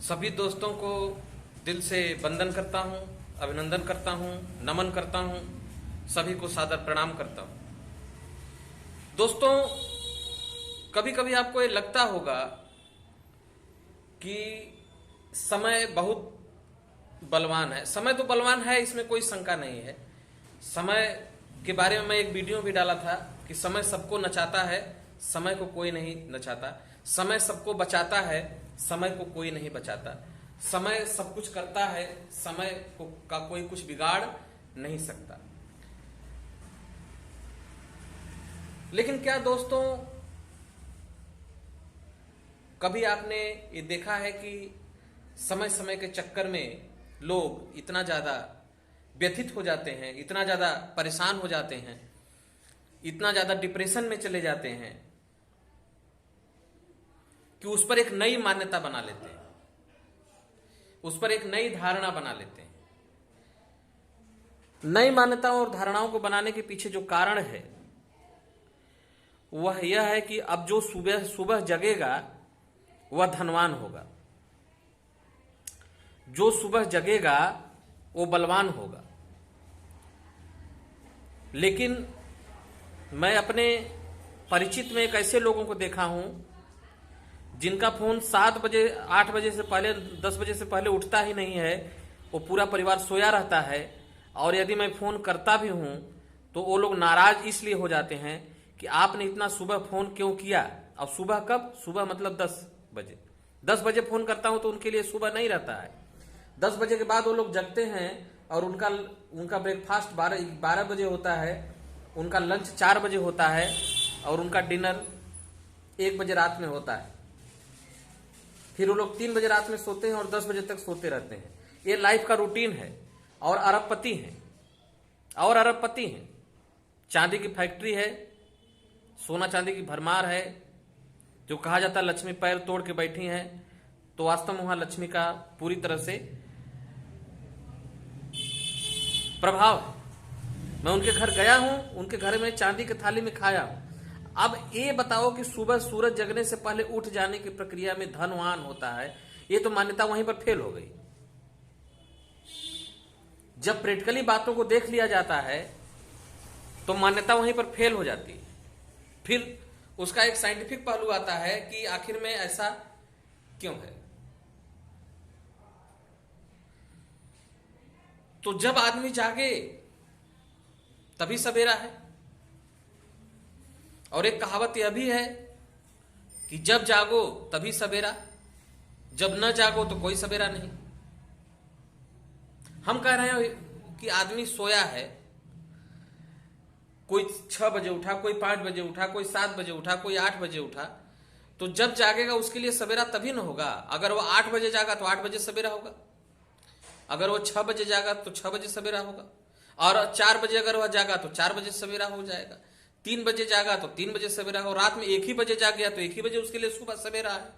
सभी दोस्तों को दिल से वंदन करता हूँ, अभिनंदन करता हूँ, नमन करता हूँ, सभी को सादर प्रणाम करता हूँ। दोस्तों, कभी कभी आपको ये लगता होगा कि समय बहुत बलवान है। समय तो बलवान है, इसमें कोई शंका नहीं है। समय के बारे में मैं एक वीडियो भी डाला था कि समय सबको नचाता है, समय को कोई नहीं नचाता। समय सबको बचाता है, समय को कोई नहीं बचाता। समय सब कुछ करता है, समय को का कोई कुछ बिगाड़ नहीं सकता। लेकिन क्या दोस्तों, कभी आपने ये देखा है कि समय समय के चक्कर में लोग इतना ज्यादा व्यथित हो जाते हैं, इतना ज्यादा परेशान हो जाते हैं, इतना ज्यादा डिप्रेशन में चले जाते हैं कि उस पर एक नई मान्यता बना लेते हैं, उस पर एक नई धारणा बना लेते हैं। नई मान्यताओं और धारणाओं को बनाने के पीछे जो कारण है वह यह है कि अब जो सुबह सुबह जगेगा वह धनवान होगा, जो सुबह जगेगा वो बलवान होगा। लेकिन मैं अपने परिचित में एक ऐसे लोगों को देखा हूं जिनका फोन 7 बजे 8 बजे से पहले 10 बजे से पहले उठता ही नहीं है, वो पूरा परिवार सोया रहता है। और यदि मैं फोन करता भी हूं तो वो लोग नाराज इसलिए हो जाते हैं कि आपने इतना सुबह फोन क्यों किया। अब सुबह कब? सुबह मतलब 10 बजे। 10 बजे फोन करता हूं तो उनके लिए सुबह नहीं रहता है। 10 बजे के बाद वो लोग जगते हैं और उनका ब्रेकफास्ट 12 बजे होता है, उनका लंच 4 बजे होता है और उनका डिनर 1 बजे रात में होता है। फिर वो लोग 3 बजे रात में सोते हैं और 10 बजे तक सोते रहते हैं। ये लाइफ का रूटीन है। और अरबपति हैं, चांदी की फैक्ट्री है, सोना चांदी की भरमार है। जो कहा जाता है लक्ष्मी पैर तोड़ के बैठी हैं, तो वास्तव में वहां लक्ष्मी का पूरी तरह से प्रभाव है। मैं उनके घर गया हूं, उनके घर में चांदी की थाली में खाया हूं। अब ये बताओ कि सुबह सूरज जगने से पहले उठ जाने की प्रक्रिया में धनवान होता है, ये तो मान्यता वहीं पर फेल हो गई। जब प्रैक्टिकली बातों को देख लिया जाता है तो मान्यता वहीं पर फेल हो जाती है। फिर उसका एक साइंटिफिक पहलू आता है कि आखिर में ऐसा क्यों है। तो जब आदमी जागे तभी सवेरा है। और एक कहावत यह भी है कि जब जागो तभी सवेरा, जब न जागो तो कोई सवेरा नहीं। हम कह रहे हैं कि आदमी सोया है, कोई 6 बजे उठा, कोई 5 बजे उठा, कोई 7 बजे उठा, कोई 8 बजे उठा, तो जब जागेगा उसके लिए सवेरा तभी न होगा। अगर वो 8 बजे जागा तो 8 बजे सवेरा होगा, अगर वो 6 बजे जागा तो 6 बजे सवेरा होगा, और 4 बजे अगर वह जागा तो 4 बजे सवेरा हो जाएगा, 3 बजे जागा तो 3 बजे सवेरा हो, रात में 1 ही बजे जाग गया तो 1 ही बजे उसके लिए सुबह सवेरा है।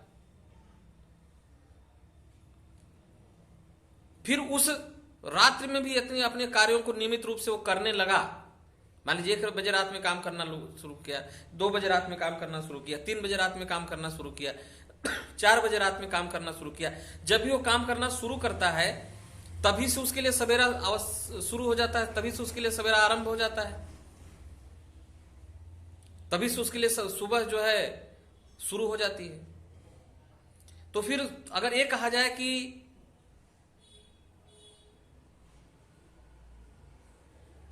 फिर उस रात्रि में भी इतने अपने कार्यों को नियमित रूप से वो करने लगा। मान लीजिए 1 बजे रात में काम करना शुरू किया, 2 बजे रात में काम करना शुरू किया, 3 बजे रात में काम करना शुरू किया, 4 बजे रात में काम करना शुरू किया। जब भी वो काम करना शुरू करता है तभी से उसके लिए सवेरा शुरू हो जाता है, तभी से उसके लिए सवेरा आरंभ हो जाता है, तभी से उसके लिए सुबह जो है शुरू हो जाती है। तो फिर अगर ये कहा जाए कि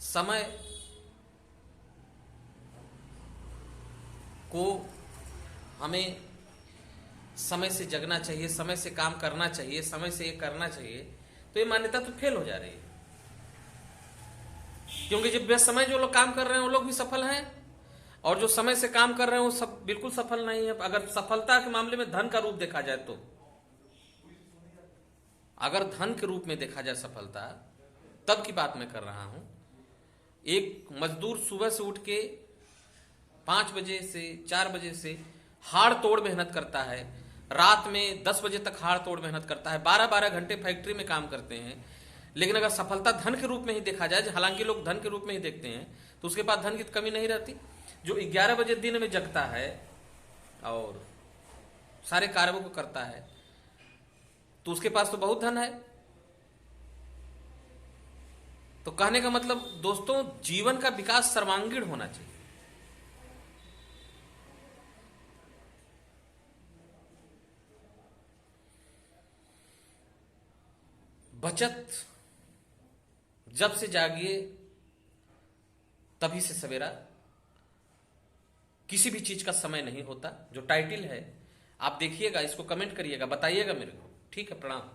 समय को हमें समय से जगना चाहिए, समय से काम करना चाहिए, समय से ये करना चाहिए, तो ये मान्यता तो फेल हो जा रही है। क्योंकि जब बेसमय जो लोग काम कर रहे हैं वो लोग भी सफल हैं, और जो समय से काम कर रहे हैं वो सब बिल्कुल सफल नहीं है। अगर सफलता के मामले में धन का रूप देखा जाए तो, अगर धन के रूप में देखा जाए सफलता, तब की बात मैं कर रहा हूं। एक मजदूर सुबह से उठ के 5 बजे से 4 बजे से हाड़ तोड़ मेहनत करता है, रात में 10 बजे तक हाड़ तोड़ मेहनत करता है, 12-12 घंटे फैक्ट्री में काम करते हैं। लेकिन अगर सफलता धन के रूप में ही देखा जाए, हालांकि लोग धन के रूप में ही देखते हैं, तो उसके पास धन की कमी नहीं रहती। जो 11 बजे दिन में जगता है और सारे कार्यों को करता है, तो उसके पास तो बहुत धन है। तो कहने का मतलब दोस्तों, जीवन का विकास सर्वांगीण होना चाहिए। बचत जब से जागिए तभी से सवेरा, किसी भी चीज का समय नहीं होता। जो टाइटल है आप देखिएगा, इसको कमेंट करिएगा, बताइएगा मेरे को। ठीक है, प्रणाम।